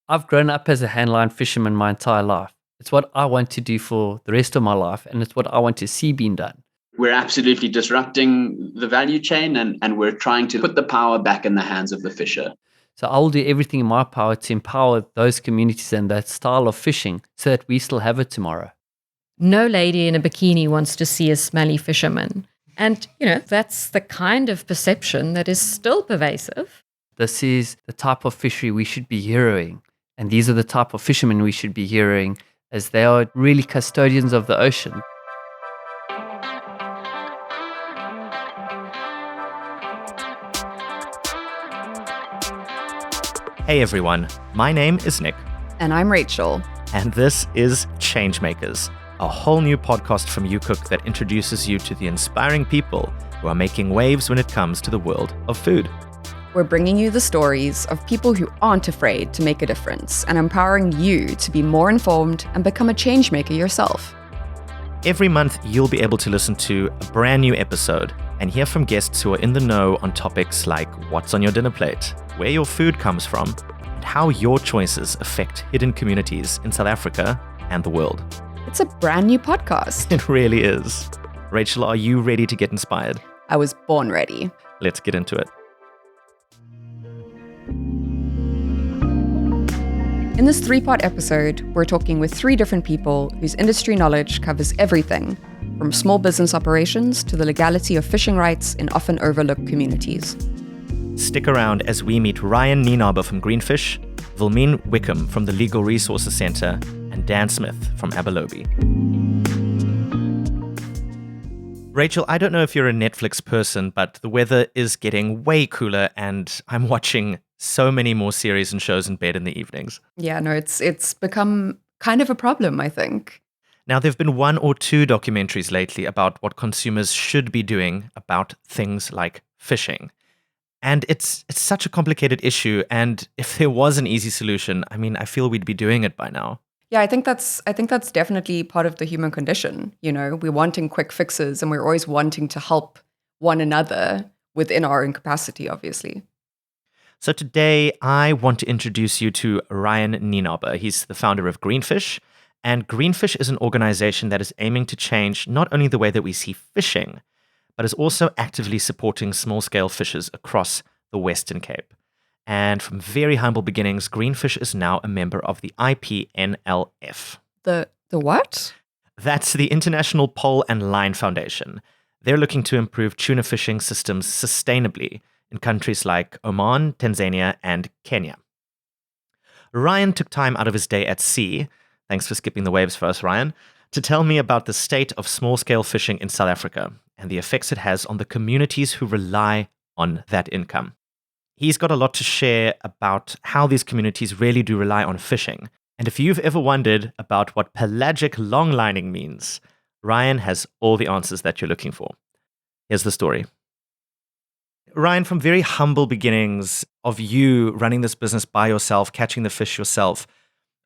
I've grown up as a handline fisherman my entire life. It's what I want to do for the rest of my life, and it's what I want to see being done. We're absolutely disrupting the value chain, and we're trying to put the power back in the hands of the fisher. So I'll do everything in my power to empower those communities and that style of fishing so that we still have it tomorrow. No lady in a bikini wants to see a smelly fisherman. And, that's the kind of perception that is still pervasive. This is the type of fishery we should be heroing. And these are the type of fishermen we should be heroing, as they are really custodians of the ocean. Hey everyone, my name is Nick. And I'm Rachel. And this is Changemakers, a whole new podcast from UCOOK that introduces you to the inspiring people who are making waves when it comes to the world of food. We're bringing you the stories of people who aren't afraid to make a difference and empowering you to be more informed and become a changemaker yourself. Every month, you'll be able to listen to a brand new episode and hear from guests who are in the know on topics like what's on your dinner plate, where your food comes from, and how your choices affect hidden communities in South Africa and the world. It's a brand new podcast. It really is. Rachel, are you ready to get inspired? I was born ready. Let's get into it. In this 3-part episode, we're talking with 3 different people whose industry knowledge covers everything, from small business operations to the legality of fishing rights in often overlooked communities. Stick around as we meet Ryan Nienarber from Greenfish, Wilmien Wicomb from the Legal Resources Centre, and Dan Smith from Abalobi. Rachel, I don't know if you're a Netflix person, but the weather is getting way cooler and I'm watching so many more series and shows in bed in the evenings. Yeah, no, it's become kind of a problem, I think. Now, there have been 1 or 2 documentaries lately about what consumers should be doing about things like fishing. And it's such a complicated issue. And if there was an easy solution, I feel we'd be doing it by now. Yeah, I think that's definitely part of the human condition. We're wanting quick fixes and we're always wanting to help one another within our own capacity, obviously. So today, I want to introduce you to Ryan Nienarber. He's the founder of Greenfish. And Greenfish is an organization that is aiming to change not only the way that we see fishing, but is also actively supporting small-scale fishers across the Western Cape. And from very humble beginnings, Greenfish is now a member of the IPNLF. The what? That's the International Pole and Line Foundation. They're looking to improve tuna fishing systems sustainably in countries like Oman, Tanzania, and Kenya. Ryan took time out of his day at sea, thanks for skipping the waves for us, Ryan, to tell me about the state of small-scale fishing in South Africa and the effects it has on the communities who rely on that income. He's got a lot to share about how these communities really do rely on fishing. And if you've ever wondered about what pelagic longlining means, Ryan has all the answers that you're looking for. Here's the story. Ryan, from very humble beginnings of you running this business by yourself, catching the fish yourself,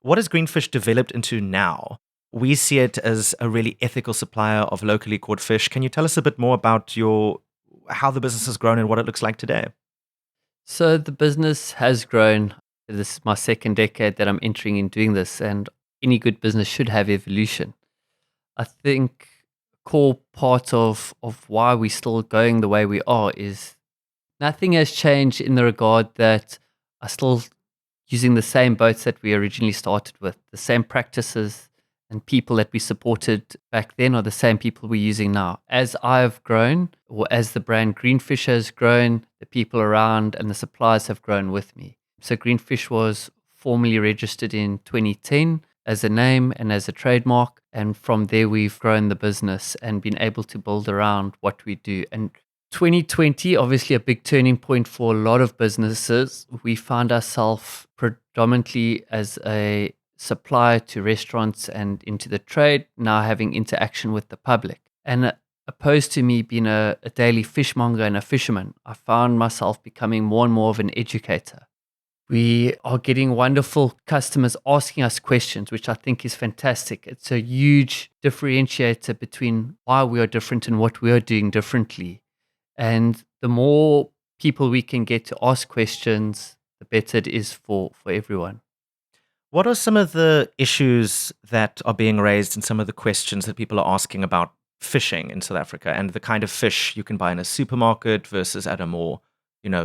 what has Greenfish developed into now? We see it as a really ethical supplier of locally caught fish. Can you tell us a bit more about how the business has grown and what it looks like today? So the business has grown. This is my 2nd decade that I'm entering in doing this, and any good business should have evolution. I think a core part of why we're still going the way we are is nothing has changed in the regard that are still using the same boats that we originally started with. The same practices and people that we supported back then are the same people we're using now. As I've grown, or as the brand Greenfish has grown, the people around and the suppliers have grown with me. So Greenfish was formally registered in 2010 as a name and as a trademark. And from there, we've grown the business and been able to build around what we do. And 2020, obviously a big turning point for a lot of businesses. We found ourselves predominantly as a supplier to restaurants and into the trade, now having interaction with the public. And opposed to me being a daily fishmonger and a fisherman, I found myself becoming more and more of an educator. We are getting wonderful customers asking us questions, which I think is fantastic. It's a huge differentiator between why we are different and what we are doing differently. And the more people we can get to ask questions, the better it is for everyone. What are some of the issues that are being raised and some of the questions that people are asking about fishing in South Africa and the kind of fish you can buy in a supermarket versus at a more,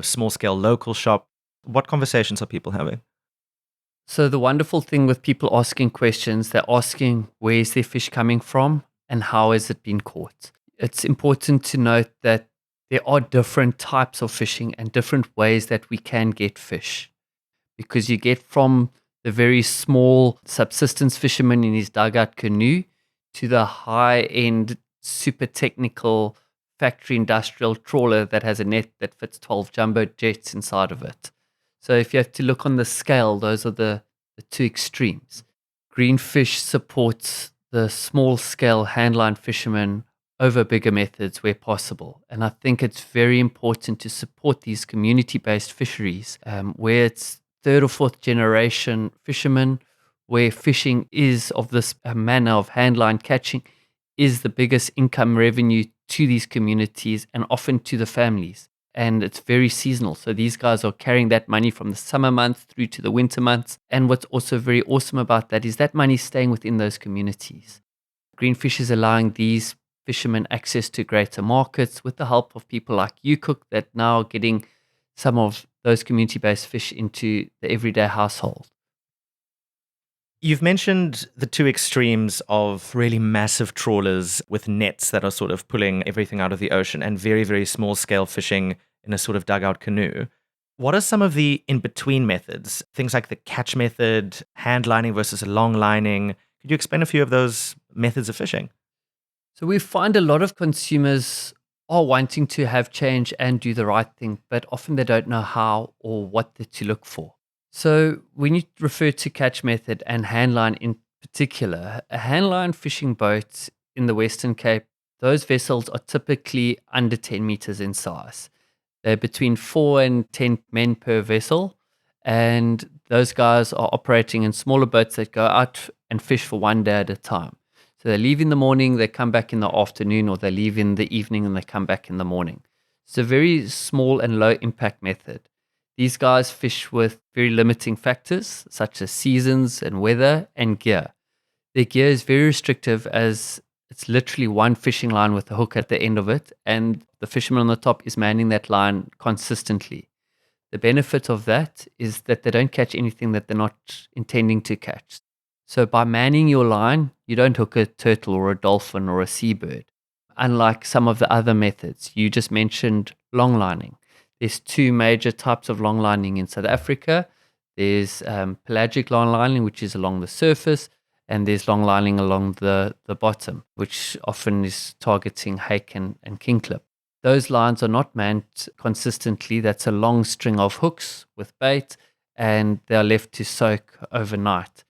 small scale local shop? What conversations are people having? So the wonderful thing with people asking questions, they're asking where's their fish coming from and how has it been caught. It's important to note that there are different types of fishing and different ways that we can get fish, because you get from the very small subsistence fisherman in his dugout canoe to the high-end, super technical factory industrial trawler that has a net that fits 12 jumbo jets inside of it. So if you have to look on the scale, those are the two extremes. Greenfish supports the small-scale handline fishermen over bigger methods where possible. And I think it's very important to support these community-based fisheries where it's third or fourth generation fishermen, where fishing is of this manner of handline catching is the biggest income revenue to these communities and often to the families. And it's very seasonal. So these guys are carrying that money from the summer months through to the winter months. And what's also very awesome about that is that money staying within those communities. Greenfish is allowing these fishermen access to greater markets with the help of people like UCOOK that now are getting some of those community-based fish into the everyday household. You've mentioned the two extremes of really massive trawlers with nets that are sort of pulling everything out of the ocean and very, very small scale fishing in a sort of dugout canoe. What are some of the in-between methods? Things like the catch method, hand lining versus long lining. Could you explain a few of those methods of fishing? So we find a lot of consumers are wanting to have change and do the right thing, but often they don't know how or what to look for. So when you refer to catch method and handline in particular, a handline fishing boat in the Western Cape, those vessels are typically under 10 meters in size. They're between 4 and 10 men per vessel, and those guys are operating in smaller boats that go out and fish for one day at a time. So they leave in the morning, they come back in the afternoon, or they leave in the evening and they come back in the morning. It's a very small and low impact method. These guys fish with very limiting factors such as seasons and weather and gear. Their gear is very restrictive as it's literally one fishing line with a hook at the end of it, and the fisherman on the top is manning that line consistently. The benefit of that is that they don't catch anything that they're not intending to catch. So by manning your line, you don't hook a turtle or a dolphin or a seabird. Unlike some of the other methods, you just mentioned long lining. There's two major types of long lining in South Africa. There's pelagic long lining, which is along the surface, and there's long lining along the bottom, which often is targeting hake and kingklip. Those lines are not manned consistently. That's a long string of hooks with bait, and they are left to soak overnight.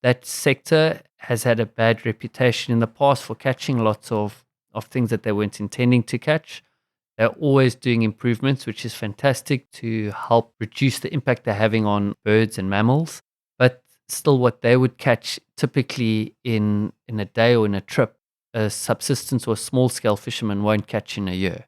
That sector has had a bad reputation in the past for catching lots of things that they weren't intending to catch. They're always doing improvements, which is fantastic to help reduce the impact they're having on birds and mammals. But still, what they would catch typically in a day or in a trip, a subsistence or small-scale fisherman won't catch in a year.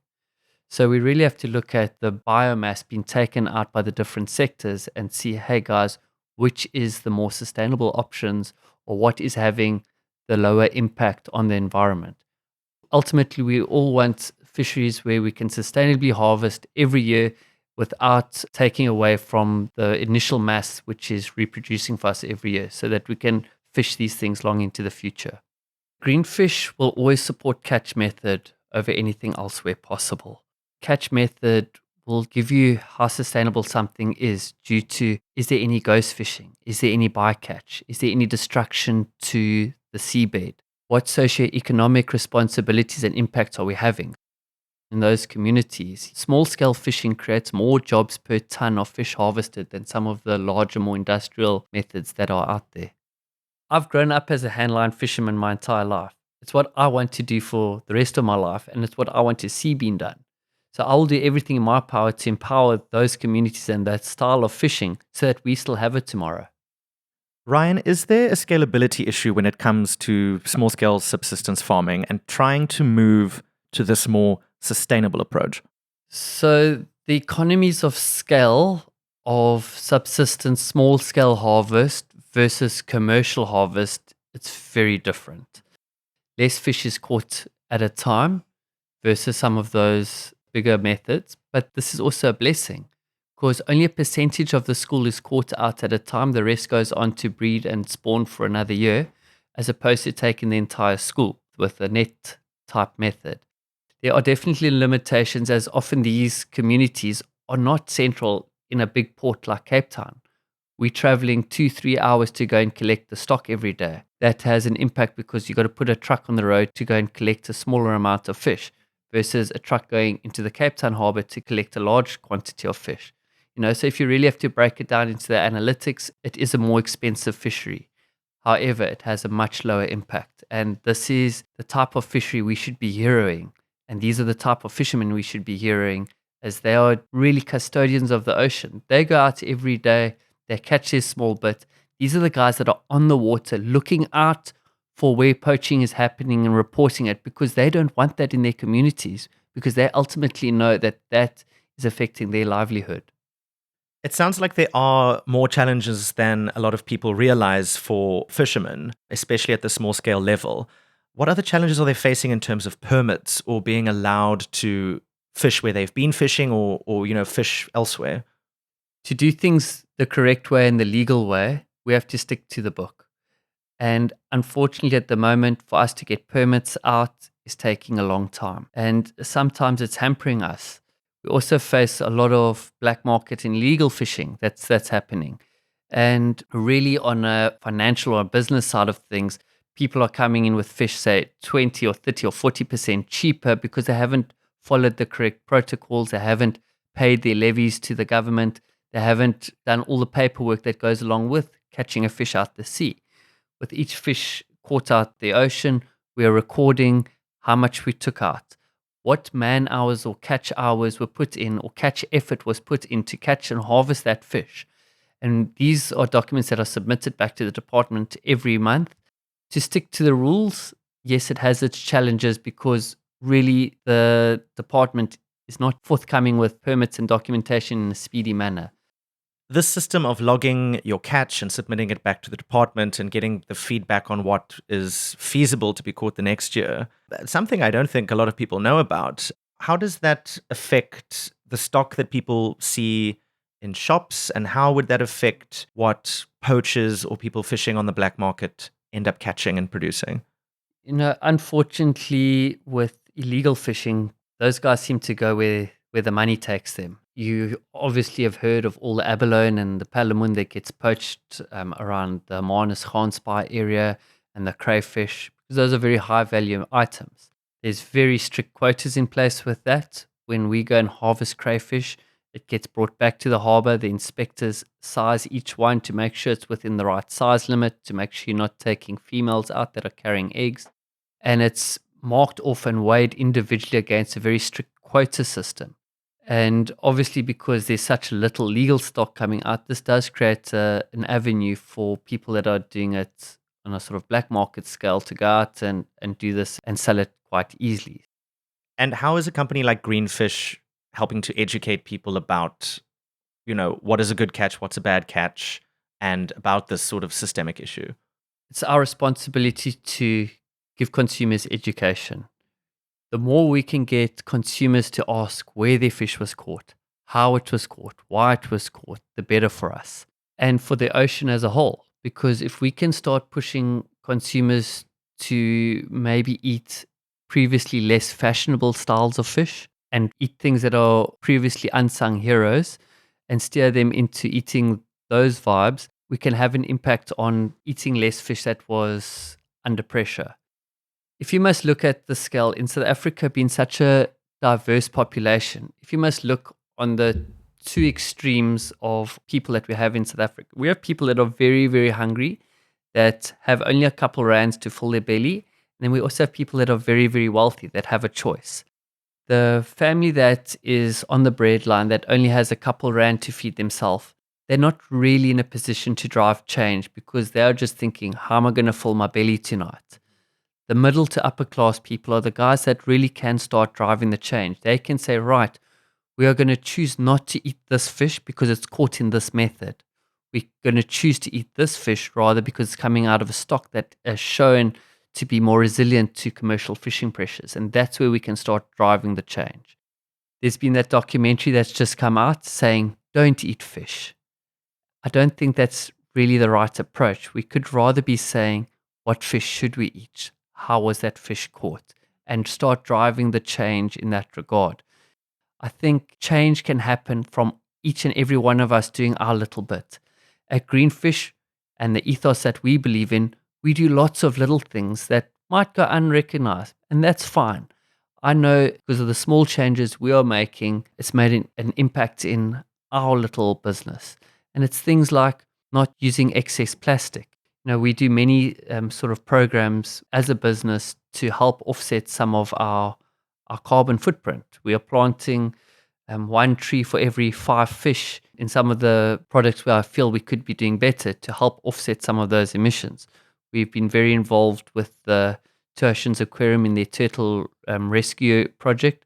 So we really have to look at the biomass being taken out by the different sectors and see, hey guys, which is the more sustainable options or what is having the lower impact on the environment. Ultimately, we all want fisheries where we can sustainably harvest every year without taking away from the initial mass, which is reproducing for us every year, so that we can fish these things long into the future. Greenfish will always support catch method over anything else where possible. Catch method will give you how sustainable something is due to, is there any ghost fishing? Is there any bycatch? Is there any destruction to the seabed? What socioeconomic responsibilities and impacts are we having? In those communities, small-scale fishing creates more jobs per ton of fish harvested than some of the larger, more industrial methods that are out there. I've grown up as a handline fisherman my entire life. It's what I want to do for the rest of my life, and it's what I want to see being done. So I'll do everything in my power to empower those communities and that style of fishing so that we still have it tomorrow. Ryan, is there a scalability issue when it comes to small-scale subsistence farming and trying to move to this more sustainable approach? So the economies of scale of subsistence small-scale harvest versus commercial harvest, it's very different. Less fish is caught at a time versus some of those bigger methods. But this is also a blessing because only a percentage of the school is caught out at a time. The rest goes on to breed and spawn for another year, as opposed to taking the entire school with a net type method. There are definitely limitations, as often these communities are not central in a big port like Cape Town. We're traveling 2-3 hours to go and collect the stock every day. That has an impact because you've got to put a truck on the road to go and collect a smaller amount of fish versus a truck going into the Cape Town harbour to collect a large quantity of fish. So if you really have to break it down into the analytics, it is a more expensive fishery. However, it has a much lower impact. And this is the type of fishery we should be heroing. And these are the type of fishermen we should be heroing, as they are really custodians of the ocean. They go out every day, they catch their small bit. These are the guys that are on the water looking out for where poaching is happening and reporting it, because they don't want that in their communities, because they ultimately know that that is affecting their livelihood. It sounds like there are more challenges than a lot of people realize for fishermen, especially at the small scale level. What other challenges are they facing in terms of permits or being allowed to fish where they've been fishing or fish elsewhere? To do things the correct way and the legal way, we have to stick to the book. And unfortunately, at the moment, for us to get permits out is taking a long time. And sometimes it's hampering us. We also face a lot of black market and illegal fishing that's happening. And really on a financial or business side of things, people are coming in with fish, say 20 or 30 or 40% cheaper because they haven't followed the correct protocols. They haven't paid their levies to the government. They haven't done all the paperwork that goes along with catching a fish out the sea. With each fish caught out the ocean, we are recording how much we took out, what man hours or catch hours were put in or catch effort was put in to catch and harvest that fish. And these are documents that are submitted back to the department every month. To stick to the rules, yes, it has its challenges because really the department is not forthcoming with permits and documentation in a speedy manner. This system of logging your catch and submitting it back to the department and getting the feedback on what is feasible to be caught the next year, something I don't think a lot of people know about. How does that affect the stock that people see in shops, and how would that affect what poachers or people fishing on the black market end up catching and producing? Unfortunately, with illegal fishing, those guys seem to go where the money takes them. You obviously have heard of all the abalone and the palamoon that gets poached around the Manus Gansbaai area and the crayfish, because those are very high value items. There's very strict quotas in place with that. When we go and harvest crayfish, it gets brought back to the harbour. The inspectors size each one to make sure it's within the right size limit, to make sure you're not taking females out that are carrying eggs. And it's marked off and weighed individually against a very strict quota system. And obviously, because there's such little legal stock coming out, this does create an avenue for people that are doing it on a sort of black market scale to go out and do this and sell it quite easily. And how is a company like Greenfish helping to educate people about, what is a good catch, what's a bad catch, and about this sort of systemic issue? It's our responsibility to give consumers education. The more we can get consumers to ask where their fish was caught, how it was caught, why it was caught, the better for us and for the ocean as a whole. Because if we can start pushing consumers to maybe eat previously less fashionable styles of fish and eat things that are previously unsung heroes and steer them into eating those vibes, we can have an impact on eating less fish that was under pressure. If you must look at the scale in South Africa being such a diverse population, if you must look on the two extremes of people that we have in South Africa, we have people that are very, very hungry, that have only a couple rands to fill their belly. And then we also have people that are very, very wealthy, that have a choice. The family that is on the breadline, that only has a couple rand to feed themselves, they're not really in a position to drive change because they are just thinking, how am I going to fill my belly tonight? The middle to upper class people are the guys that really can start driving the change. They can say, right, we are going to choose not to eat this fish because it's caught in this method. we're going to choose to eat this fish rather because it's coming out of a stock that is shown to be more resilient to commercial fishing pressures. And that's where we can start driving the change. There's been that documentary that's just come out saying, don't eat fish. I don't think that's really the right approach. We could rather be saying, what fish should we eat? How was that fish caught? And start driving the change in that regard. I think change can happen from each and every one of us doing our little bit. At Greenfish and the ethos that we believe in, we do lots of little things that might go unrecognized, and that's fine. I know because of the small changes we are making, it's made an impact in our little business. And it's things like not using excess plastic. We do many sort of programs as a business to help offset some of our carbon footprint. We are planting one tree for every 5 fish in some of the products where I feel we could be doing better to help offset some of those emissions. We've been very involved with the Two Oceans Aquarium in their turtle rescue project.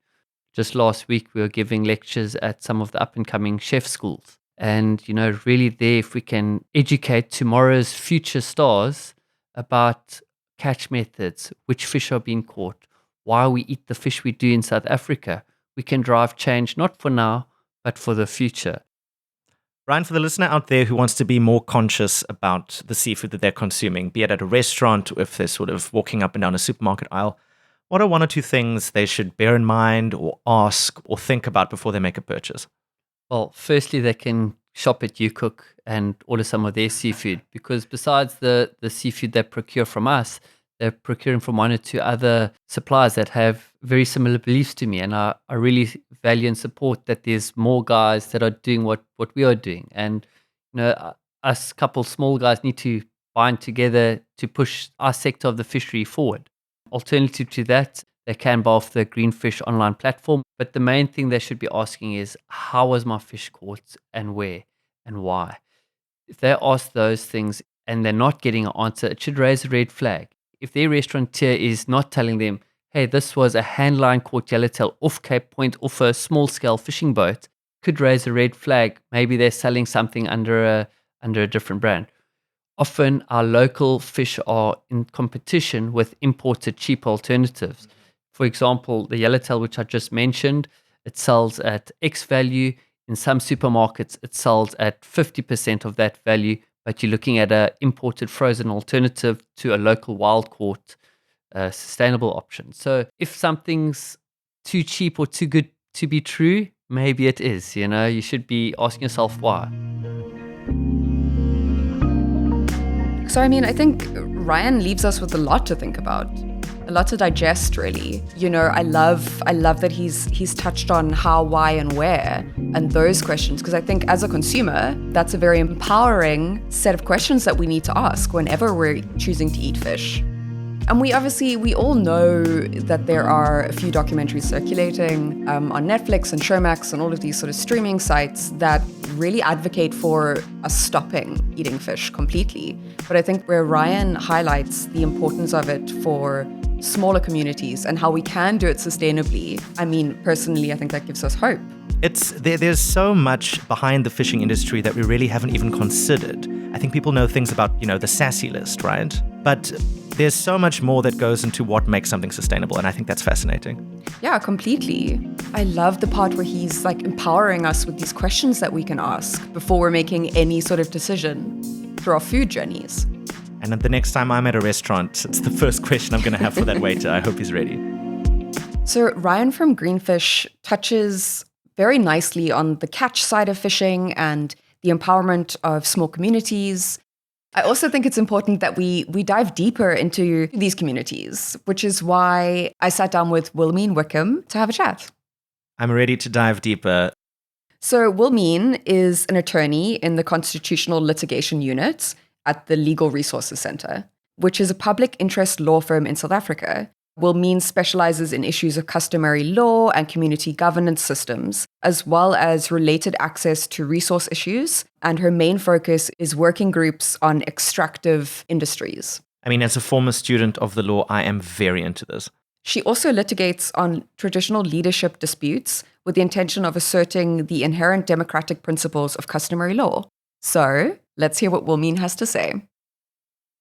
Just last week, we were giving lectures at some of the up-and-coming chef schools. And, really there, if we can educate tomorrow's future stars about catch methods, which fish are being caught, why we eat the fish we do in South Africa, we can drive change not for now, but for the future. Ryan, for the listener out there who wants to be more conscious about the seafood that they're consuming, be it at a restaurant or if they're sort of walking up and down a supermarket aisle, what are 1 or 2 things they should bear in mind or ask or think about before they make a purchase? Well, firstly, they can shop at UCOOK and order some of their seafood, because besides the seafood they procure from us, they're procuring from 1 or 2 other suppliers that have very similar beliefs to me. And I really value and support that there's more guys that are doing what we are doing. And, us couple small guys need to bind together to push our sector of the fishery forward. Alternative to that, they can buy off the Greenfish online platform. But the main thing they should be asking is, how was my fish caught and where and why? If they ask those things and they're not getting an answer, it should raise a red flag. If their restaurateur is not telling them, hey, this was a handline caught yellowtail off Cape Point off a small-scale fishing boat, could raise a red flag. Maybe they're selling something under a different brand. Often our local fish are in competition with imported cheap alternatives. For example, the yellowtail, which I just mentioned, it sells at X value. In some supermarkets, it sells at 50% of that value, but you're looking at an imported frozen alternative to a local wild-caught sustainable option. So if something's too cheap or too good to be true, maybe it is. You should be asking yourself why. So, I think Ryan leaves us with a lot to think about, a lot to digest, really. I love that he's touched on how, why, and where, and those questions, because I think as a consumer, that's a very empowering set of questions that we need to ask whenever we're choosing to eat fish. And we all know that there are a few documentaries circulating on Netflix and Showmax and all of these sort of streaming sites that really advocate for us stopping eating fish completely. But I think where Ryan highlights the importance of it for smaller communities and how we can do it sustainably, personally, I think that gives us hope. There's so much behind the fishing industry that we really haven't even considered. I think people know things about, the SASSI list, right? But there's so much more that goes into what makes something sustainable, and I think that's fascinating. Yeah, completely. I love the part where he's empowering us with these questions that we can ask before we're making any sort of decision through our food journeys. And the next time I'm at a restaurant, it's the first question I'm going to have for that waiter. I hope he's ready. So Ryan from Greenfish touches very nicely on the catch side of fishing and the empowerment of small communities. I also think it's important that we dive deeper into these communities, which is why I sat down with Wilmien Wicomb to have a chat. I'm ready to dive deeper. So Wilmien is an attorney in the Constitutional Litigation Unit at the Legal Resources Centre, which is a public interest law firm in South Africa. Wilmien specializes in issues of customary law and community governance systems, as well as related access to resource issues, and her main focus is working groups on extractive industries. As a former student of the law, I am very into this. She also litigates on traditional leadership disputes with the intention of asserting the inherent democratic principles of customary law. So, Let's hear what Wilmien has to say.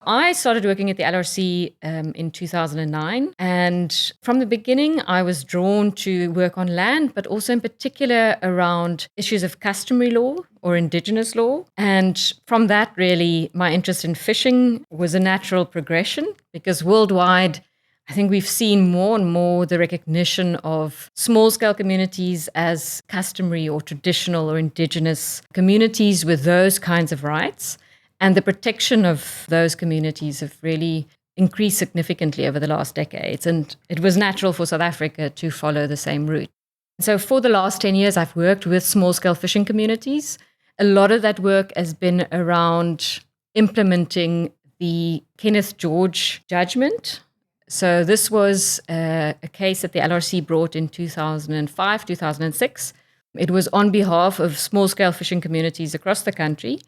I started working at the LRC in 2009. And from the beginning, I was drawn to work on land, but also in particular around issues of customary law or indigenous law. And from that, really, my interest in fishing was a natural progression, because worldwide, I think we've seen more and more the recognition of small-scale communities as customary or traditional or indigenous communities with those kinds of rights. And the protection of those communities have really increased significantly over the last decades. And it was natural for South Africa to follow the same route. So for the last 10 years, I've worked with small-scale fishing communities. A lot of that work has been around implementing the Kenneth George judgment. So this was a case that the LRC brought in 2005, 2006. It was on behalf of small-scale fishing communities across the country.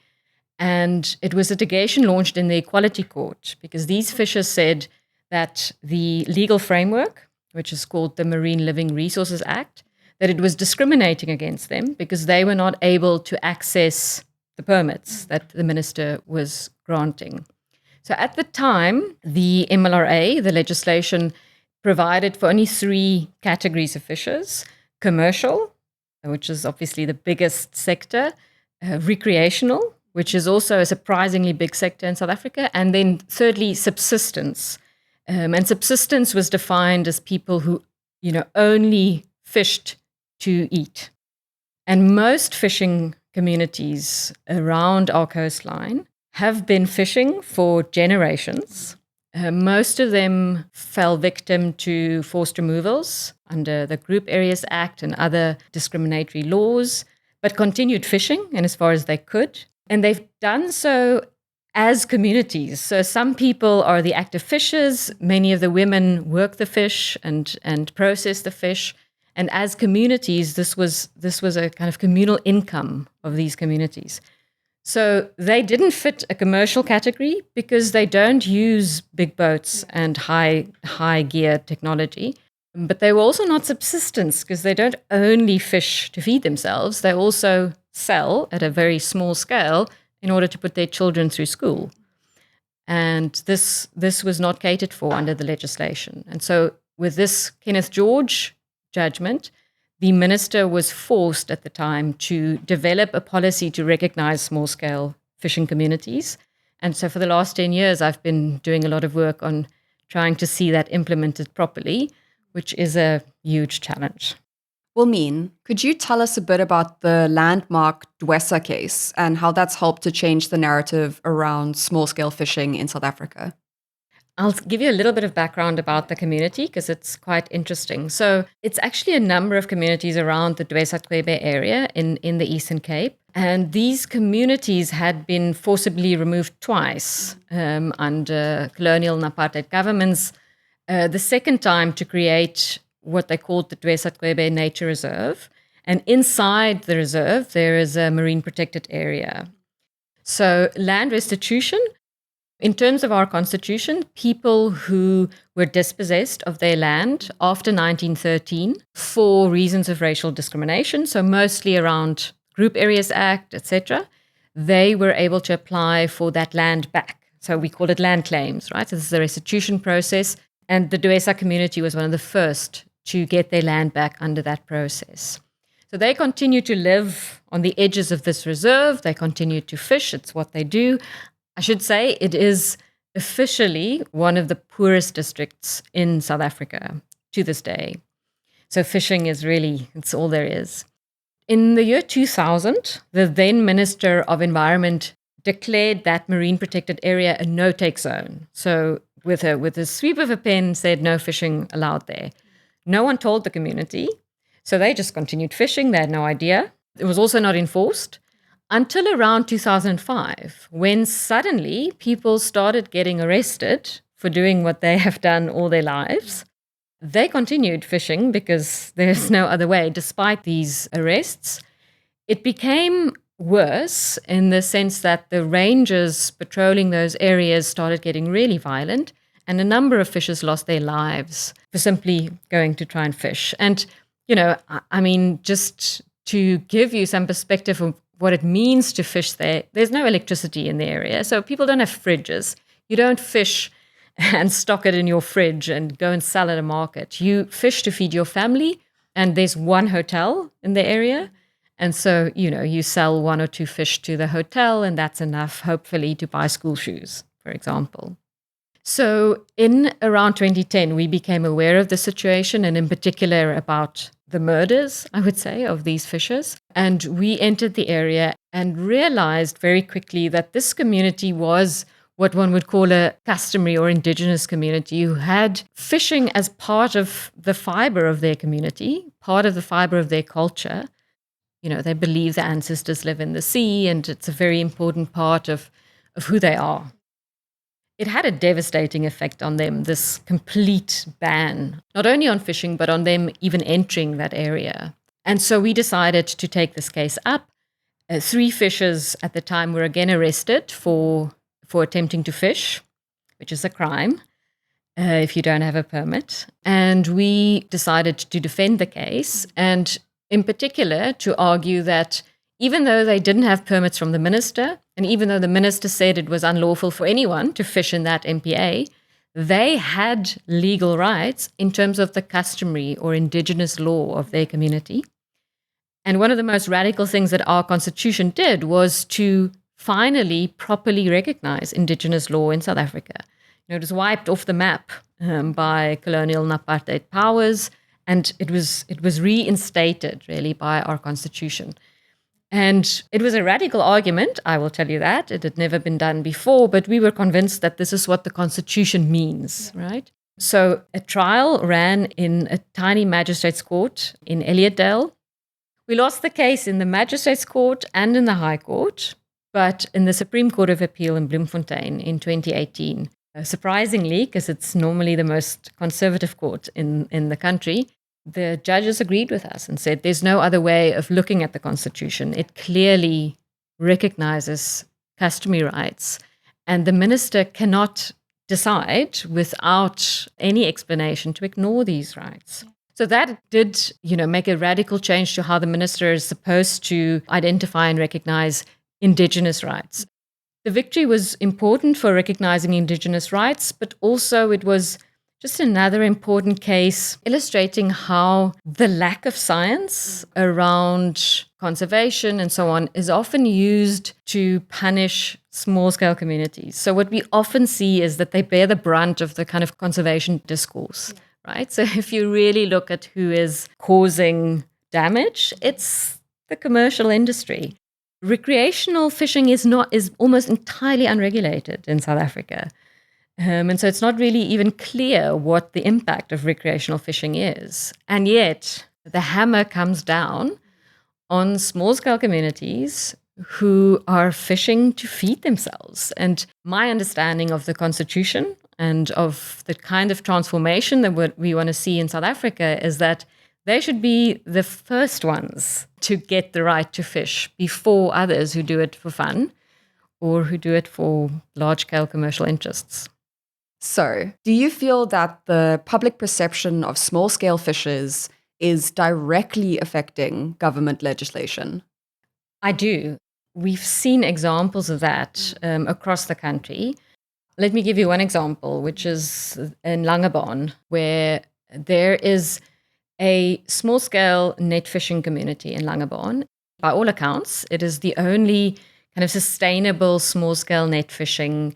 And it was a litigation launched in the Equality Court, because these fishers said that the legal framework, which is called the Marine Living Resources Act, that it was discriminating against them because they were not able to access the permits that the minister was granting. So at the time, the MLRA, the legislation, provided for only 3 categories of fishers: commercial, which is obviously the biggest sector, recreational, which is also a surprisingly big sector in South Africa, and then thirdly, subsistence. And subsistence was defined as people who, only fished to eat. And most fishing communities around our coastline have been fishing for generations. Most of them fell victim to forced removals under the Group Areas Act and other discriminatory laws, but continued fishing, and as far as they could. And they've done so as communities. So some people are the active fishers. Many of the women work the fish and process the fish. And as communities, this was a kind of communal income of these communities. So they didn't fit a commercial category because they don't use big boats and high gear technology. But they were also not subsistence because they don't only fish to feed themselves. They also sell at a very small scale in order to put their children through school. And this was not catered for under the legislation. And so with this Kenneth George judgment, the minister was forced at the time to develop a policy to recognize small-scale fishing communities. And so for the last 10 years, I've been doing a lot of work on trying to see that implemented properly, which is a huge challenge. Wilmien, could you tell us a bit about the landmark Dwesa case and how that's helped to change the narrative around small-scale fishing in South Africa? I'll give you a little bit of background about the community because it's quite interesting. So it's actually a number of communities around the Dwesa area in the Eastern Cape. And these communities had been forcibly removed twice under colonial and apartheid governments. The second time to create what they called the Dwesa Nature Reserve. And inside the reserve, there is a marine protected area. So land restitution, in terms of our constitution, people who were dispossessed of their land after 1913 for reasons of racial discrimination, so mostly around Group Areas Act, etc., they were able to apply for that land back. So we call it land claims, right? So this is the restitution process. And the Dwesa community was one of the first to get their land back under that process. So they continue to live on the edges of this reserve. They continue to fish. It's what they do. I should say it is officially one of the poorest districts in South Africa to this day. So fishing is really, it's all there is. In the year 2000, the then Minister of Environment declared that marine protected area a no-take zone. So with a sweep of a pen said no fishing allowed there. No one told the community, so they just continued fishing. They had no idea. It was also not enforced until around 2005, when suddenly people started getting arrested for doing what they have done all their lives. They continued fishing because there's no other way, despite these arrests. It became worse in the sense that the rangers patrolling those areas started getting really violent, and a number of fishers lost their lives for simply going to try and fish. And, I mean, just to give you some perspective of what it means to fish there. There's no electricity in the area, so people don't have fridges. You don't fish and stock it in your fridge and go and sell at a market. You fish to feed your family, and there's one hotel in the area. And so, you sell 1 or 2 fish to the hotel, and that's enough, hopefully, to buy school shoes, for example. So in around 2010, we became aware of the situation, and in particular about the murders, I would say, of these fishers. And we entered the area and realized very quickly that this community was what one would call a customary or indigenous community who had fishing as part of the fiber of their community, part of the fiber of their culture. They believe their ancestors live in the sea, and it's a very important part of who they are. It had a devastating effect on them, this complete ban, not only on fishing, but on them even entering that area. And so we decided to take this case up. 3 fishers at the time were again arrested for attempting to fish, which is a crime if you don't have a permit. And we decided to defend the case, and in particular to argue that even though they didn't have permits from the minister, and even though the minister said it was unlawful for anyone to fish in that MPA, they had legal rights in terms of the customary or indigenous law of their community. And one of the most radical things that our constitution did was to finally properly recognize indigenous law in South Africa. It was wiped off the map by colonial and apartheid powers, and it was reinstated really by our constitution. And it was a radical argument, I will tell you that. It had never been done before, but we were convinced that this is what the Constitution means, right? So a trial ran in a tiny magistrate's court in Elliotdale. We lost the case in the magistrate's court and in the High Court, but in the Supreme Court of Appeal in Bloemfontein in 2018, surprisingly, because it's normally the most conservative court in the country, the judges agreed with us and said there's no other way of looking at the Constitution. It clearly recognizes customary rights, and the minister cannot decide without any explanation to ignore these rights. So that did, make a radical change to how the minister is supposed to identify and recognize indigenous rights. The victory was important for recognizing indigenous rights, but also it was just another important case illustrating how the lack of science around conservation and so on is often used to punish small-scale communities. So what we often see is that they bear the brunt of the kind of conservation discourse, right? So if you really look at who is causing damage, it's the commercial industry. Recreational fishing is almost entirely unregulated in South Africa. And so it's not really even clear what the impact of recreational fishing is. And yet the hammer comes down on small-scale communities who are fishing to feed themselves. And my understanding of the Constitution and of the kind of transformation that we want to see in South Africa is that they should be the first ones to get the right to fish before others who do it for fun or who do it for large-scale commercial interests. So, do you feel that the public perception of small-scale fishers is directly affecting government legislation? I do. We've seen examples of that across the country. Let me give you one example, which is in Langebaan, where there is a small-scale net fishing community in Langebaan. By all accounts, it is the only kind of sustainable small-scale net fishing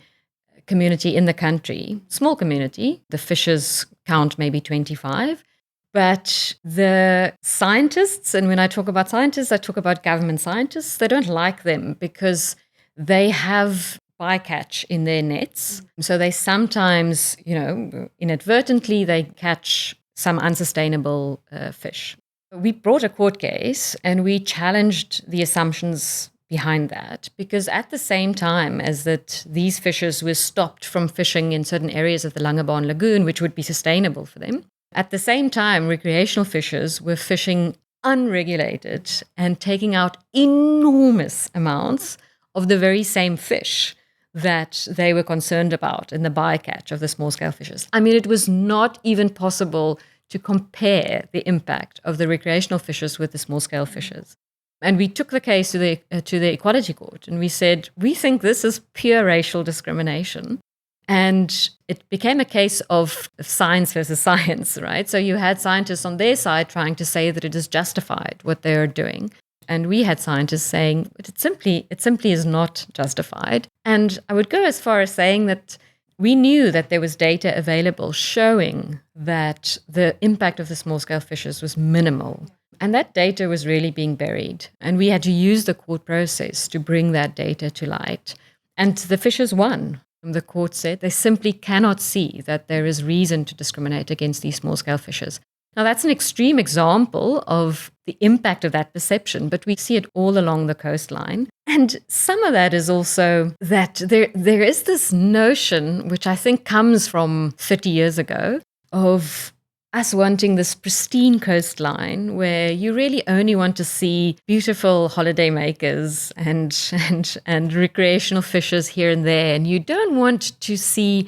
community in the country. Small community. The fishers count maybe 25. But the scientists, and when I talk about scientists, I talk about government scientists, they don't like them because they have bycatch in their nets. So they sometimes, inadvertently, they catch some unsustainable fish. We brought a court case and we challenged the assumptions behind that, because at the same time as that these fishers were stopped from fishing in certain areas of the Langebaan Lagoon, which would be sustainable for them, at the same time, recreational fishers were fishing unregulated and taking out enormous amounts of the very same fish that they were concerned about in the bycatch of the small-scale fishers. I mean, it was not even possible to compare the impact of the recreational fishers with the small-scale fishers. And we took the case to the Equality Court, and we said, we think this is pure racial discrimination. And it became a case of science versus science, right? So you had scientists on their side trying to say that it is justified what they're doing. And we had scientists saying it simply is not justified. And I would go as far as saying that we knew that there was data available showing that the impact of the small-scale fishers was minimal. And that data was really being buried. And we had to use the court process to bring that data to light. And the fishers won. The court said they simply cannot see that there is reason to discriminate against these small-scale fishers. Now, that's an extreme example of the impact of that perception, but we see it all along the coastline. And some of that is also that there is this notion, which I think comes from 30 years ago, of us wanting this pristine coastline where you really only want to see beautiful holiday makers and recreational fishers here and there, and you don't want to see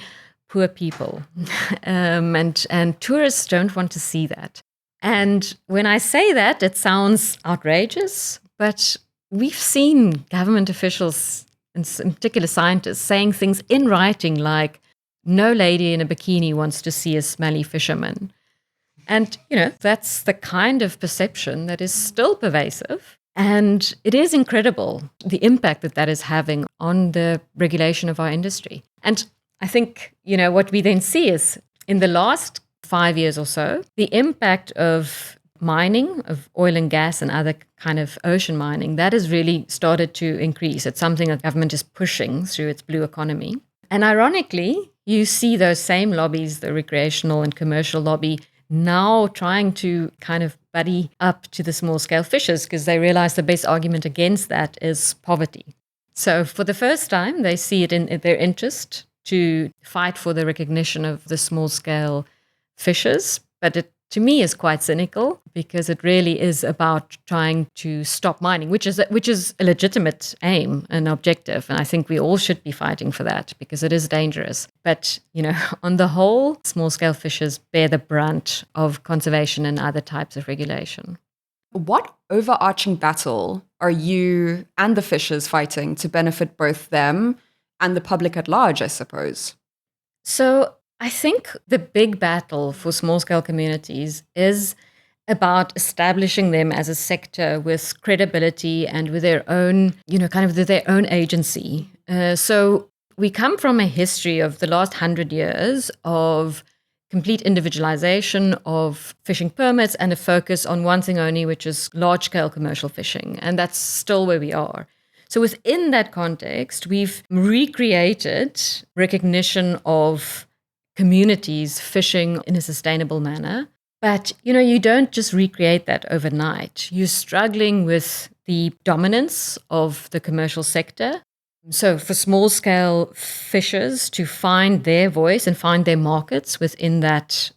poor people. And tourists don't want to see that. And when I say that, it sounds outrageous, but we've seen government officials, and in particular scientists, saying things in writing like, no lady in a bikini wants to see a smelly fisherman. And, that's the kind of perception that is still pervasive. And it is incredible, the impact that is having on the regulation of our industry. And I think, what we then see is in the last 5 years or so, the impact of mining, of oil and gas and other kind of ocean mining, that has really started to increase. It's something that government is pushing through its blue economy. And ironically, you see those same lobbies, the recreational and commercial lobby, now trying to kind of buddy up to the small-scale fishers because they realize the best argument against that is poverty. So for the first time, they see it in their interest to fight for the recognition of the small-scale fishers. But it, to me, is quite cynical because it really is about trying to stop mining, which is a legitimate aim and objective. And I think we all should be fighting for that because it is dangerous. But, on the whole, small-scale fishers bear the brunt of conservation and other types of regulation. What overarching battle are you and the fishers fighting to benefit both them and the public at large, I suppose? So I think the big battle for small-scale communities is about establishing them as a sector with credibility and with their own, their own agency. So we come from a history of the last 100 years of complete individualization of fishing permits and a focus on one thing only, which is large-scale commercial fishing. And that's still where we are. So within that context, we've recreated recognition of communities fishing in a sustainable manner. But, you don't just recreate that overnight. You're struggling with the dominance of the commercial sector. So for small-scale fishers to find their voice and find their markets within that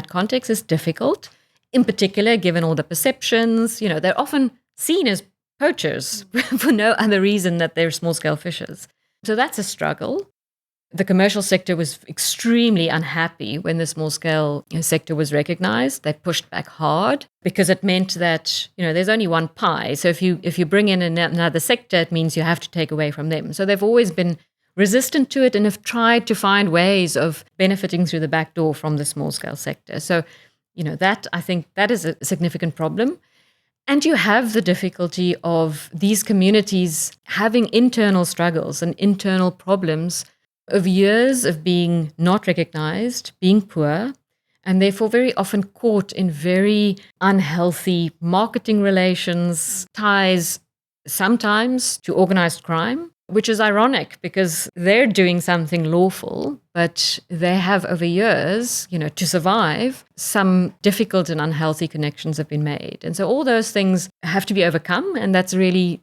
context is difficult. In particular, given all the perceptions, they're often seen as poachers for no other reason that they're small-scale fishers. So that's a struggle. The commercial sector was extremely unhappy when the small-scale sector was recognized. They pushed back hard because it meant that, there's only one pie. So if you bring in another sector, it means you have to take away from them. So they've always been resistant to it and have tried to find ways of benefiting through the back door from the small-scale sector. So, that I think that is a significant problem. And you have the difficulty of these communities having internal struggles and internal problems of years of being not recognized, being poor, and therefore very often caught in very unhealthy marketing relations, ties sometimes to organized crime, which is ironic because they're doing something lawful, but they have over years, to survive, some difficult and unhealthy connections have been made. And so all those things have to be overcome, and that's really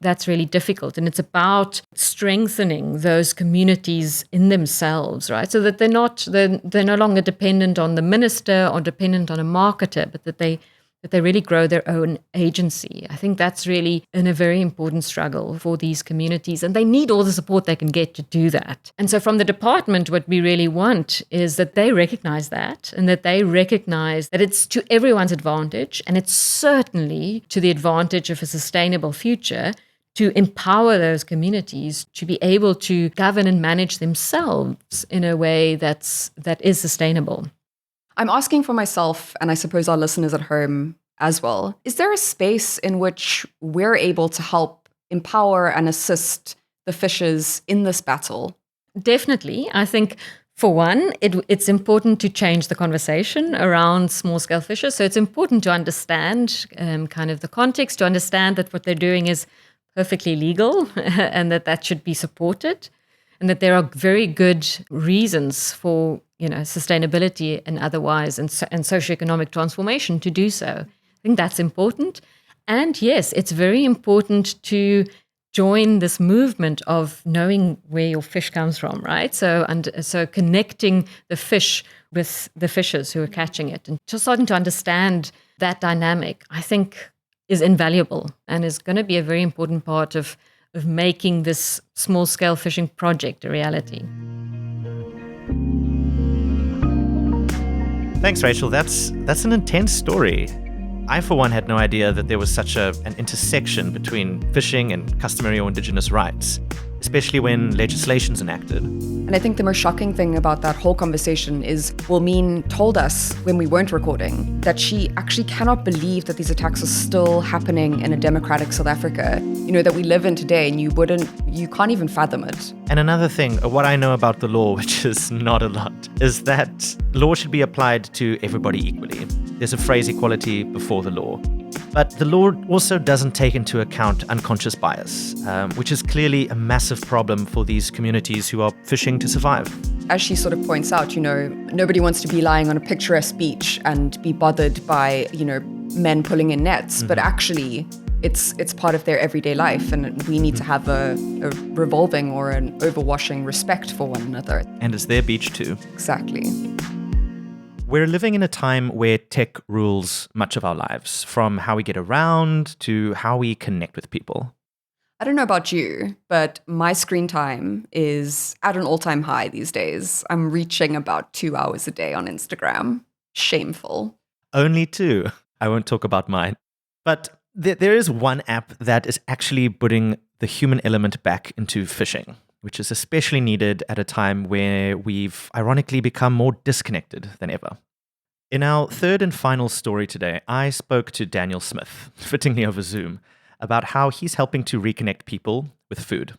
difficult. And it's about strengthening those communities in themselves, right? So that they're no longer dependent on the minister or dependent on a marketer, but that they that they really grow their own agency. I think that's really a very important struggle for these communities, and they need all the support they can get to do that. And so from the department, what we really want is that they recognize that, and that they recognize that it's to everyone's advantage, and it's certainly to the advantage of a sustainable future to empower those communities to be able to govern and manage themselves in a way that is sustainable. I'm asking for myself, and I suppose our listeners at home as well. Is there a space in which we're able to help empower and assist the fishers in this battle? Definitely. I think, for one, it's important to change the conversation around small-scale fishers. So it's important to understand kind of the context, to understand that what they're doing is perfectly legal and that should be supported, and that there are very good reasons for sustainability and otherwise and socioeconomic transformation to do so. I think that's important. And yes, it's very important to join this movement of knowing where your fish comes from, right? So connecting the fish with the fishers who are catching it and just starting to understand that dynamic, I think, is invaluable and is going to be a very important part of making this small-scale fishing project a reality. Thanks, Rachel. That's an intense story. I, for one, had no idea that there was such an intersection between fishing and customary or indigenous rights, especially when legislation's enacted. And I think the most shocking thing about that whole conversation is Wilmien told us when we weren't recording that she actually cannot believe that these attacks are still happening in a democratic South Africa, that we live in today, and you can't even fathom it. And another thing, what I know about the law, which is not a lot, is that law should be applied to everybody equally. There's a phrase, equality before the law. But the law also doesn't take into account unconscious bias, which is clearly a massive problem for these communities who are fishing to survive. As she sort of points out, nobody wants to be lying on a picturesque beach and be bothered by, men pulling in nets, mm-hmm. But actually it's part of their everyday life, and we need to have a revolving or an overwashing respect for one another. And it's their beach too. Exactly. We're living in a time where tech rules much of our lives, from how we get around to how we connect with people. I don't know about you, but my screen time is at an all-time high these days. I'm reaching about 2 hours a day on Instagram. Shameful. Only 2. I won't talk about mine. But there is one app that is actually putting the human element back into fishing, which is especially needed at a time where we've ironically become more disconnected than ever. In our third and final story today, I spoke to Daniel Smith, fittingly over Zoom, about how he's helping to reconnect people with food.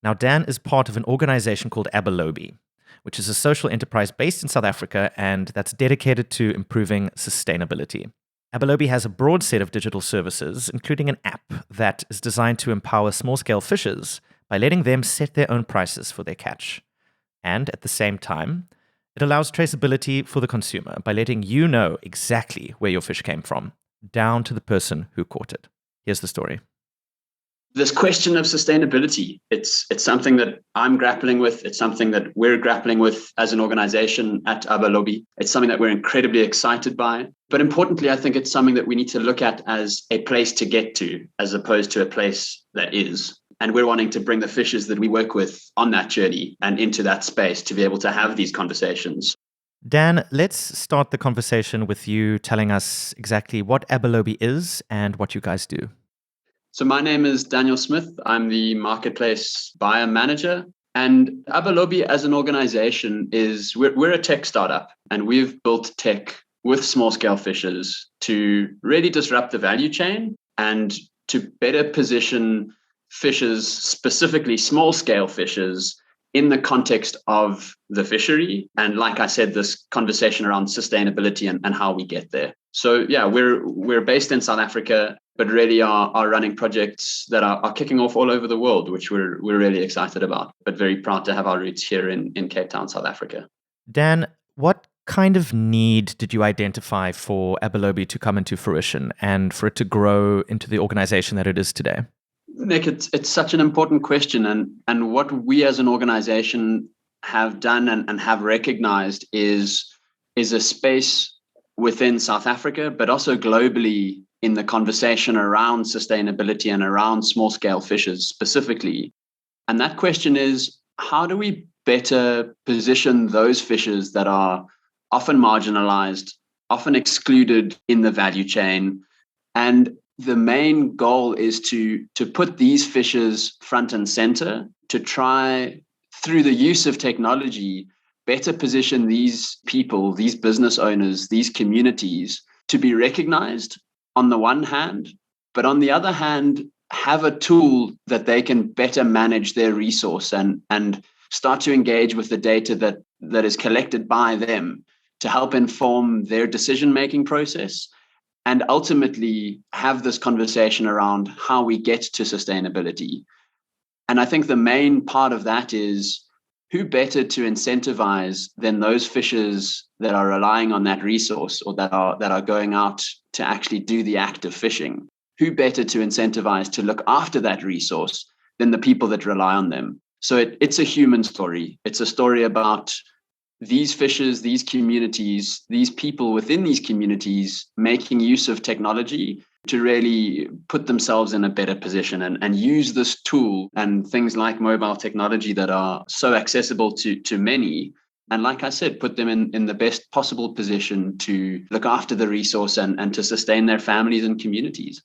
Now, Dan is part of an organization called Abalobi, which is a social enterprise based in South Africa and that's dedicated to improving sustainability. Abalobi has a broad set of digital services, including an app that is designed to empower small-scale fishers by letting them set their own prices for their catch. And at the same time, it allows traceability for the consumer by letting you know exactly where your fish came from, down to the person who caught it. Here's the story. This question of sustainability, it's something that I'm grappling with. It's something that we're grappling with as an organization at Abalobi. It's something that we're incredibly excited by. But importantly, I think it's something that we need to look at as a place to get to, as opposed to a place that is. And we're wanting to bring the fishers that we work with on that journey and into that space to be able to have these conversations. Dan, let's start the conversation with you telling us exactly what Abalobi is and what you guys do. So my name is Daniel Smith. I'm the marketplace buyer manager. And Abalobi as an organization we're a tech startup, and we've built tech with small scale fishers to really disrupt the value chain and to better position fishers, specifically small scale fishers, in the context of the fishery. And like I said, this conversation around sustainability and how we get there. So yeah, we're based in South Africa, but really are running projects that are kicking off all over the world, which we're really excited about, but very proud to have our roots here in Cape Town, South Africa. Dan, what kind of need did you identify for Abalobi to come into fruition and for it to grow into the organization that it is today? Nick, it's such an important question. And what we as an organization have done and have recognized is a space within South Africa, but also globally in the conversation around sustainability and around small-scale fishes specifically. And that question is, how do we better position those fishes that are often marginalized, often excluded in the value chain? And the main goal is to put these fishes front and center, to try, through the use of technology, better position these people, these business owners, these communities to be recognized on the one hand, but on the other hand, have a tool that they can better manage their resource and start to engage with the data that is collected by them to help inform their decision-making process, and ultimately have this conversation around how we get to sustainability. And I think the main part of that is, who better to incentivize than those fishers that are relying on that resource, or that are going out to actually do the act of fishing? Who better to incentivize to look after that resource than the people that rely on them? So it's a human story. It's a story about these fishers, these communities, these people within these communities making use of technology to really put themselves in a better position and use this tool and things like mobile technology that are so accessible to many. And like I said, put them in the best possible position to look after the resource and to sustain their families and communities.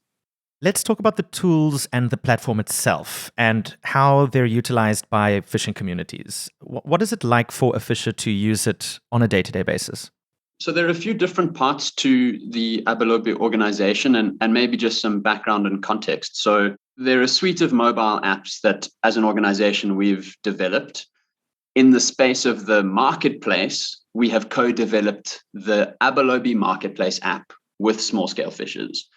Let's talk about the tools and the platform itself and how they're utilized by fishing communities. What is it like for a fisher to use it on a day-to-day basis? So there are a few different parts to the Abalobi organization and maybe just some background and context. So there are a suite of mobile apps that as an organization we've developed. In the space of the marketplace, we have co-developed the Abalobi marketplace app with small-scale fishers.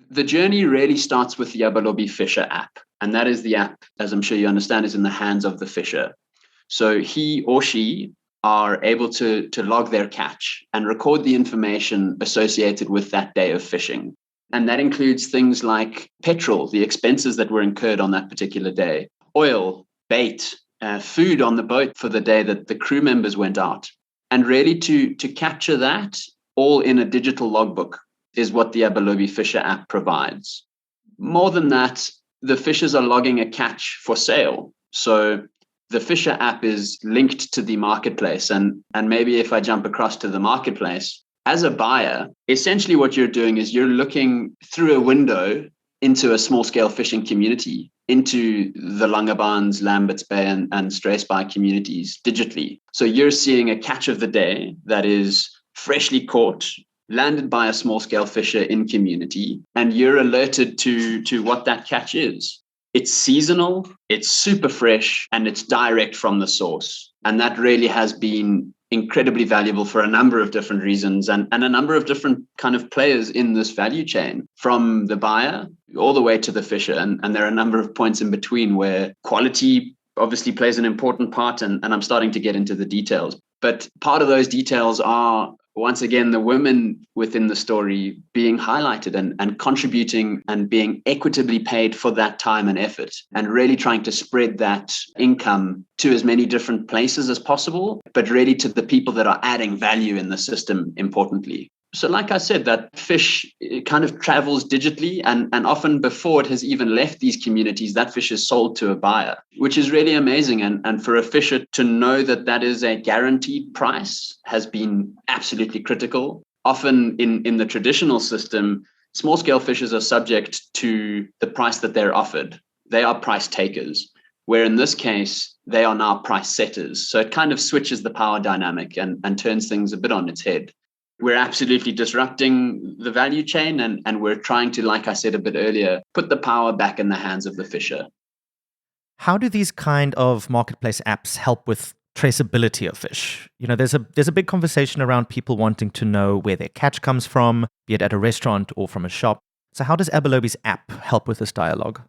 The journey really starts with the Abalobi Fisher app. And that is the app, as I'm sure you understand, is in the hands of the fisher. So he or she are able to log their catch and record the information associated with that day of fishing. And that includes things like petrol, the expenses that were incurred on that particular day, oil, bait, food on the boat for the day that the crew members went out. And really to capture that all in a digital logbook is what the Abalobi Fisher app provides. More than that, the fishers are logging a catch for sale. So the Fisher app is linked to the marketplace. And maybe if I jump across to the marketplace, as a buyer, essentially what you're doing is you're looking through a window into a small-scale fishing community, into the Langebans, Lambert's Bay, and Struisbaai communities digitally. So you're seeing a catch of the day that is freshly caught, landed by a small-scale fisher in community, and you're alerted to what that catch is. It's seasonal, it's super fresh, and it's direct from the source. And that really has been incredibly valuable for a number of different reasons and a number of different kind of players in this value chain, from the buyer all the way to the fisher. And there are a number of points in between where quality obviously plays an important part, and I'm starting to get into the details. But part of those details are, once again, the women within the story being highlighted and contributing and being equitably paid for that time and effort, and really trying to spread that income to as many different places as possible, but really to the people that are adding value in the system, importantly. So like I said, that fish kind of travels digitally, and often before it has even left these communities, that fish is sold to a buyer, which is really amazing. And for a fisher to know that that is a guaranteed price has been absolutely critical. Often in the traditional system, small-scale fishers are subject to the price that they're offered. They are price takers, where in this case, they are now price setters. So it kind of switches the power dynamic and turns things a bit on its head. We're absolutely disrupting the value chain, and we're trying to, like I said a bit earlier, put the power back in the hands of the fisher. How do these kind of marketplace apps help with traceability of fish? You know, there's a big conversation around people wanting to know where their catch comes from, be it at a restaurant or from a shop. So how does Abalobi's app help with this dialogue?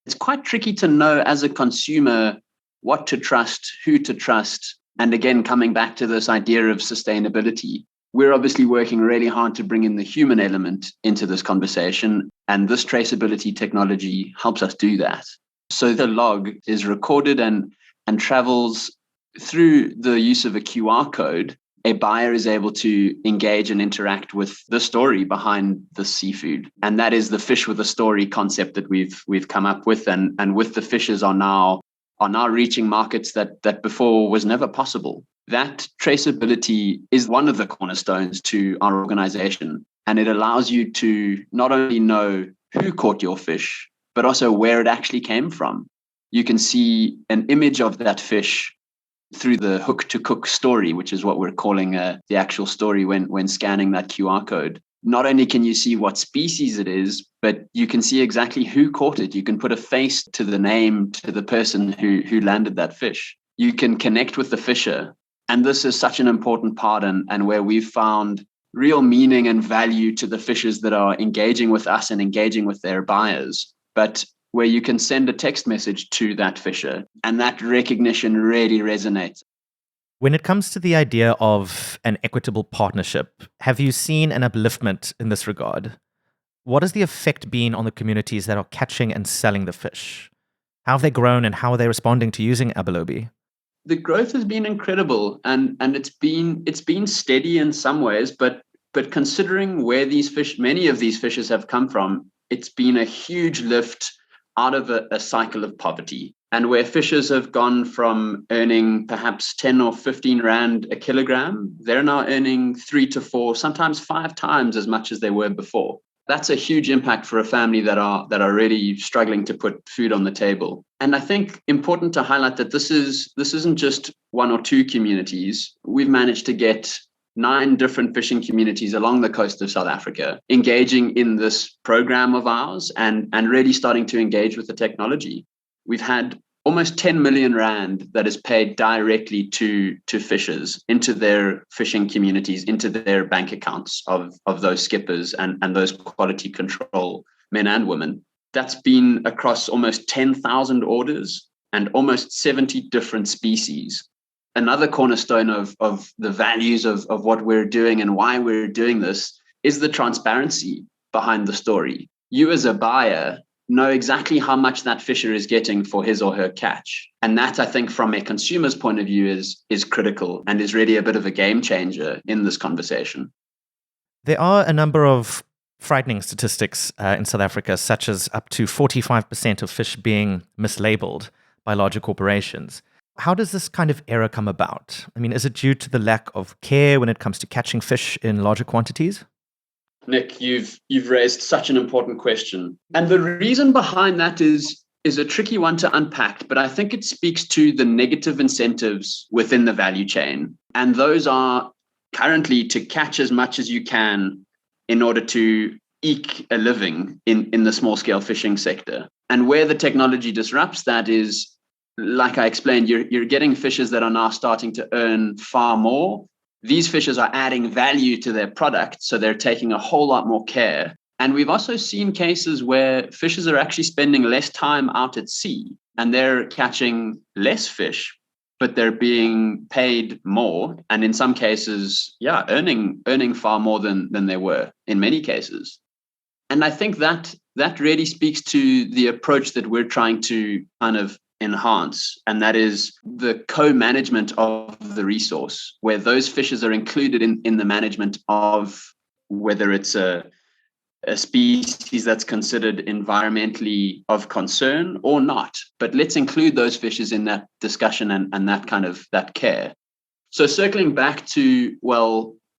It's quite tricky to know as a consumer what to trust, who to trust. And again, coming back to this idea of sustainability, we're obviously working really hard to bring in the human element into this conversation, and this traceability technology helps us do that. So the log is recorded and travels through the use of a QR code. a buyer is able to engage and interact with the story behind the seafood. And that is the fish with a story concept that we've come up with. And with the fishes are now reaching markets that before was never possible. That traceability is one of the cornerstones to our organization. And it allows you to not only know who caught your fish, but also where it actually came from. You can see an image of that fish through the hook to cook story, which is what we're calling the actual story when scanning that QR code. Not only can you see what species it is, but you can see exactly who caught it. You can put a face to the name, to the person who landed that fish. You can connect with the fisher. And this is such an important part and where we've found real meaning and value to the fishers that are engaging with us and engaging with their buyers. But where you can send a text message to that fisher, and that recognition really resonates. When it comes to the idea of an equitable partnership, have you seen an upliftment in this regard? What has the effect been on the communities that are catching and selling the fish? How have they grown and how are they responding to using Abalobi? The growth has been incredible and it's been steady in some ways, but considering where many of these fishes have come from, it's been a huge lift out of a cycle of poverty. And where fishers have gone from earning perhaps 10 or 15 rand a kilogram, they're now earning 3 to 4, sometimes 5 times as much as they were before. That's a huge impact for a family that are really struggling to put food on the table. And I think important to highlight that this isn't just 1 or 2 communities. We've managed to get 9 different fishing communities along the coast of South Africa engaging in this program of ours and really starting to engage with the technology. We've had almost 10 million rand that is paid directly to fishers into their fishing communities, into their bank accounts of those skippers and those quality control men and women. That's been across almost 10,000 orders and almost 70 different species. Another cornerstone of the values of what we're doing and why we're doing this is the transparency behind the story. You as a buyer know exactly how much that fisher is getting for his or her catch. And that, I think, from a consumer's point of view is critical and is really a bit of a game changer in this conversation. There are a number of frightening statistics in South Africa, such as up to 45% of fish being mislabeled by larger corporations. How does this kind of error come about? I mean, is it due to the lack of care when it comes to catching fish in larger quantities? Nick, you've raised such an important question. And the reason behind that is a tricky one to unpack, but I think it speaks to the negative incentives within the value chain. And those are currently to catch as much as you can in order to eke a living in the small scale fishing sector. And where the technology disrupts that is, like I explained, you're getting fishers that are now starting to earn far more. These fishers are adding value to their product, so they're taking a whole lot more care. And we've also seen cases where fishers are actually spending less time out at sea and they're catching less fish, but they're being paid more. And in some cases, earning far more than they were in many cases. And I think that really speaks to the approach that we're trying to kind of enhance, and that is the co-management of the resource, where those fishes are included in the management of whether it's a species that's considered environmentally of concern or not. But let's include those fishes in that discussion and that care. So circling back to,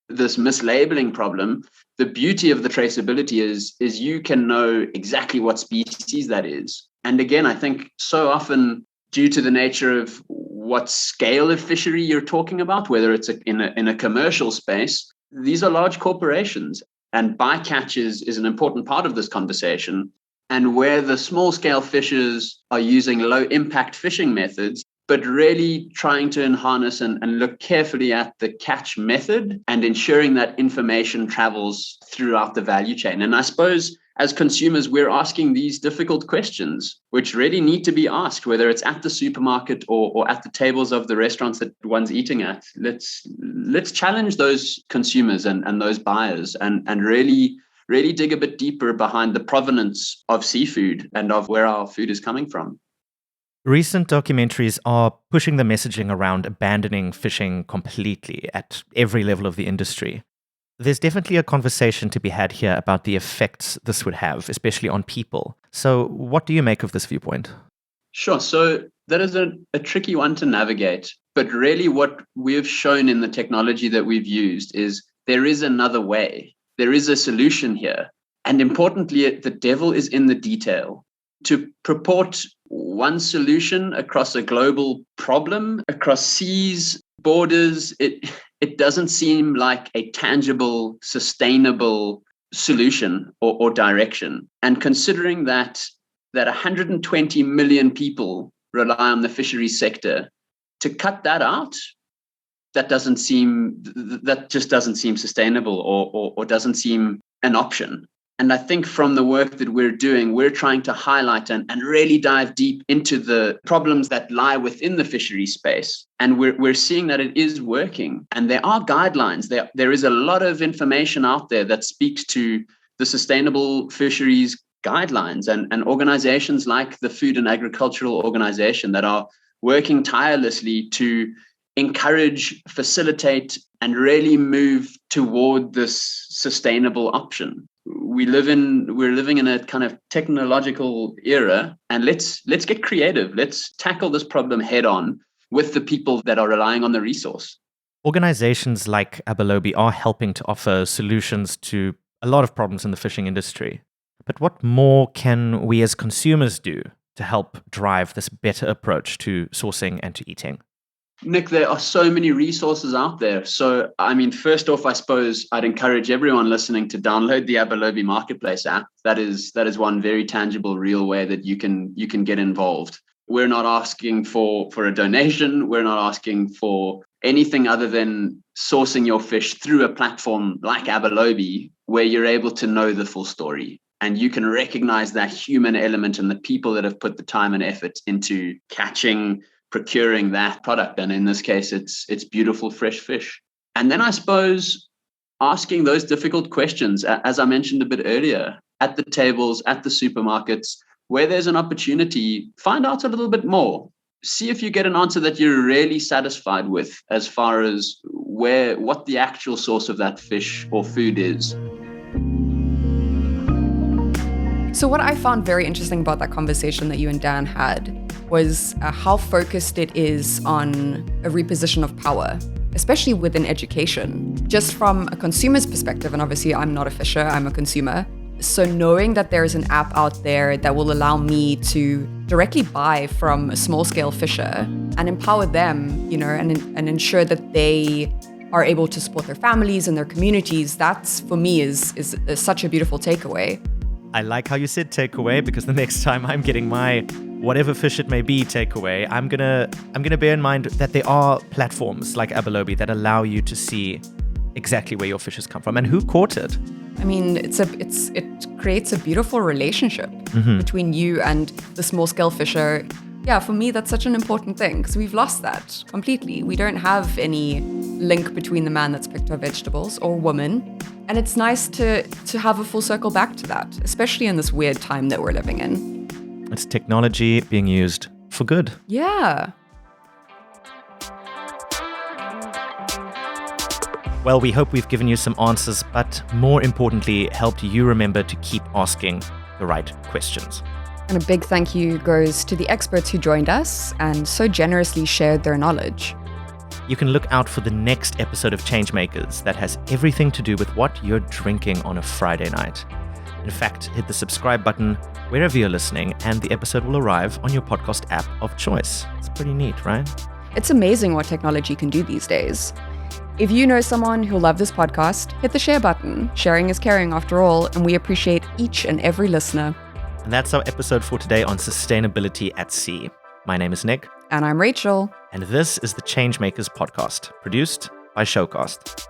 this mislabeling problem, the beauty of the traceability is you can know exactly what species that is. And again, I think so often, due to the nature of what scale of fishery you're talking about, whether it's in a commercial space, these are large corporations. And bycatch is an important part of this conversation. And where the small scale fishers are using low impact fishing methods, but really trying to harness and look carefully at the catch method and ensuring that information travels throughout the value chain. And I suppose as consumers, we're asking these difficult questions, which really need to be asked, whether it's at the supermarket or at the tables of the restaurants that one's eating at. Let's challenge those consumers and those buyers and really dig a bit deeper behind the provenance of seafood and of where our food is coming from. Recent documentaries are pushing the messaging around abandoning fishing completely at every level of the industry. There's definitely a conversation to be had here about the effects this would have, especially on people. So what do you make of this viewpoint? Sure. So that is a tricky one to navigate. But really what we've shown in the technology that we've used is there is another way. There is a solution here. And importantly, the devil is in the detail. To purport one solution across a global problem, across seas, borders, it doesn't seem like a tangible, sustainable solution or direction. And considering that 120 million people rely on the fisheries sector, to cut that out, that just doesn't seem sustainable or doesn't seem an option. And I think from the work that we're doing, we're trying to highlight and really dive deep into the problems that lie within the fishery space. And we're seeing that it is working. And there are guidelines. There is a lot of information out there that speaks to the sustainable fisheries guidelines and organizations like the Food and Agricultural Organization that are working tirelessly to encourage, facilitate, and really move toward this sustainable option. We're living in a kind of technological era, and let's get creative. Let's tackle this problem head on with the people that are relying on the resource. Organizations like Abalobi are helping to offer solutions to a lot of problems in the fishing industry. But what more can we as consumers do to help drive this better approach to sourcing and to eating? Nick, there are so many resources out there. So, first off, I suppose I'd encourage everyone listening to download the Abalobi Marketplace app. That is one very tangible, real way that you can get involved. We're not asking for a donation. We're not asking for anything other than sourcing your fish through a platform like Abalobi, where you're able to know the full story. And you can recognize that human element and the people that have put the time and effort into catching, procuring that product. And in this case, it's beautiful, fresh fish. And then I suppose asking those difficult questions, as I mentioned a bit earlier, at the tables, at the supermarkets, where there's an opportunity, find out a little bit more. See if you get an answer that you're really satisfied with as far as what the actual source of that fish or food is. So what I found very interesting about that conversation that you and Dan had was how focused it is on a reposition of power, especially within education. Just from a consumer's perspective, and obviously I'm not a fisher, I'm a consumer. So knowing that there is an app out there that will allow me to directly buy from a small-scale fisher and empower them, and ensure that they are able to support their families and their communities, that's for me is such a beautiful takeaway. I like how you said takeaway, because the next time I'm getting my whatever fish it may be takeaway, I'm gonna bear in mind that there are platforms like Abalobi that allow you to see exactly where your fish has come from and who caught it. It creates a beautiful relationship between you and the small scale fisher. Yeah, for me that's such an important thing, because we've lost that completely. We don't have any link between the man that's picked our vegetables or woman. And it's nice to have a full circle back to that, especially in this weird time that we're living in. It's technology being used for good. Yeah. Well, we hope we've given you some answers, but more importantly, helped you remember to keep asking the right questions. And a big thank you goes to the experts who joined us and so generously shared their knowledge. You can look out for the next episode of Changemakers that has everything to do with what you're drinking on a Friday night. In fact, hit the subscribe button wherever you're listening, and the episode will arrive on your podcast app of choice. It's pretty neat, right? It's amazing what technology can do these days. If you know someone who'll love this podcast, hit the share button. Sharing is caring after all, and we appreciate each and every listener. And that's our episode for today on sustainability at sea. My name is Nick. And I'm Rachel. And this is the Changemakers podcast, produced by Showcast.